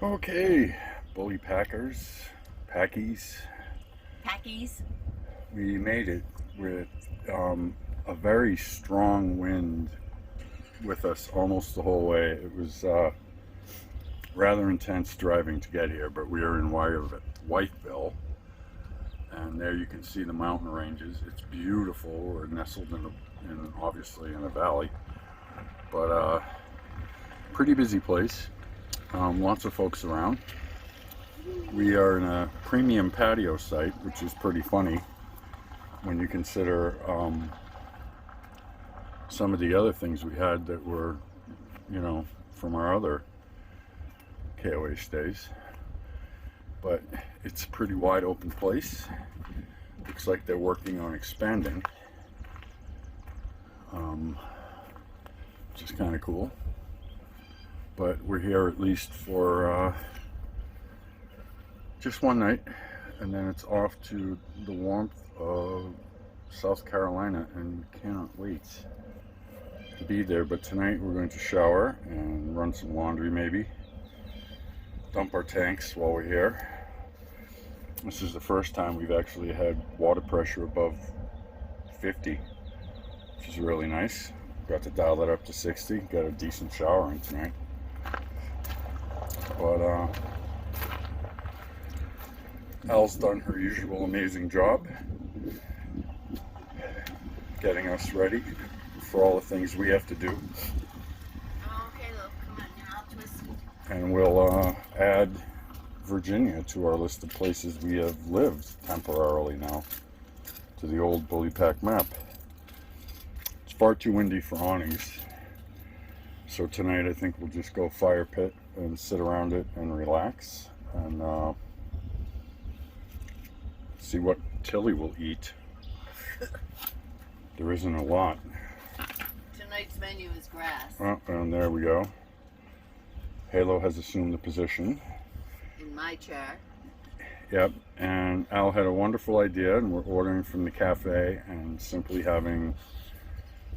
Okay, bully packers, Packies. Packies. We made it with a very strong wind with us almost the whole way. It was rather intense driving to get here, but we are in Wytheville, and there you can see the mountain ranges. It's beautiful. We're nestled obviously in a valley, but pretty busy place. Lots of folks around. We are in a premium patio site, which is pretty funny when you consider some of the other things we had that were, from our other KOA stays. But it's a pretty wide open place. Looks like they're working on expanding, which is kind of cool. But we're here at least for just one night, and then it's off to the warmth of South Carolina, and cannot wait to be there. But tonight we're going to shower and run some laundry, maybe dump our tanks while we're here. This is the first time we've actually had water pressure above 50, which is really nice. Got to dial that up to 60. Got a decent shower in tonight. But Al's done her usual amazing job getting us ready for all the things we have to do. Oh, okay, love. Come on, now I'll twist it. And we'll add Virginia to our list of places we have lived temporarily now to the old Bully Pack map. It's far too windy for awnings, so tonight I think we'll just go fire pit and sit around it and relax and see what Tilly will eat. There isn't a lot. Tonight's menu is grass. Oh, and there we go. Halo has assumed the position. In my chair. Yep, and Al had a wonderful idea, and we're ordering from the cafe and simply having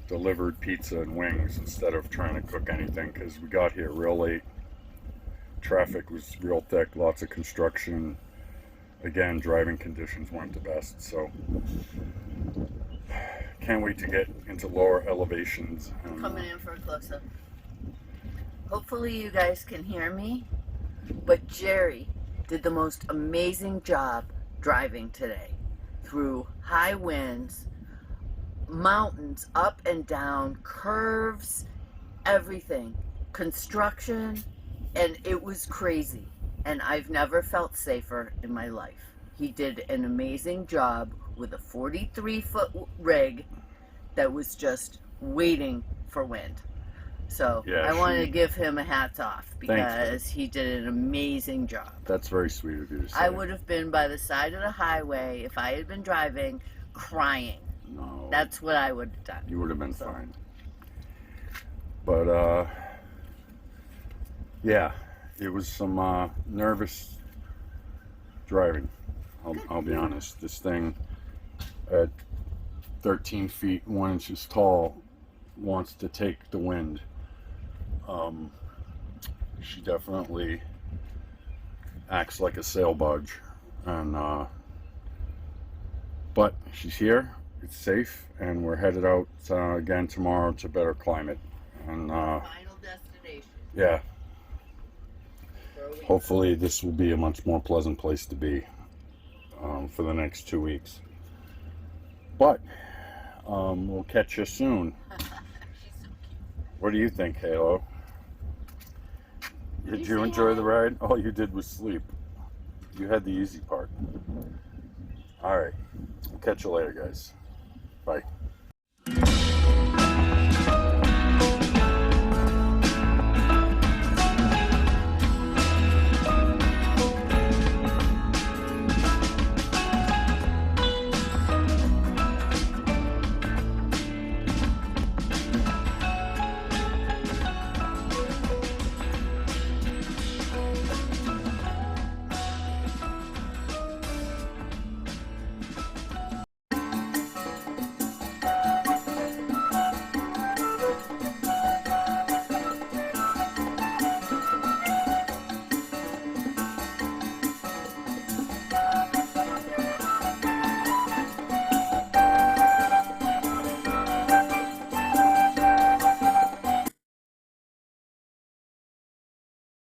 delivered pizza and wings instead of trying to cook anything, because we got here real late. Traffic was real thick, lots of construction. Again, driving conditions weren't the best, so can't wait to get into lower elevations. Coming in for a close-up. Hopefully you guys can hear me, but Jerry did the most amazing job driving today through high winds, mountains, up and down, curves, everything, construction, and it was crazy. And I've never felt safer in my life. He did an amazing job with a 43-foot rig that was just waiting for wind. So yeah, I wanted to give him a hats off because he did an amazing job. That's very sweet of you to say. I would have been by the side of the highway if I had been driving, crying. No. That's what I would have done. You would have been fine. But yeah, it was some nervous driving. I'll be honest. This thing at 13 feet 1 inches tall wants to take the wind. She definitely acts like a sail barge, and but she's here. It's safe, and we're headed out again tomorrow to better climate. And Final destination. yeah, hopefully this will be a much more pleasant place to be for the next 2 weeks. But we'll catch you soon. She's so cute. What do you think, Halo? Did you enjoy the ride? All you did was sleep. You had the easy part. All right. We'll catch you later, guys. Bye.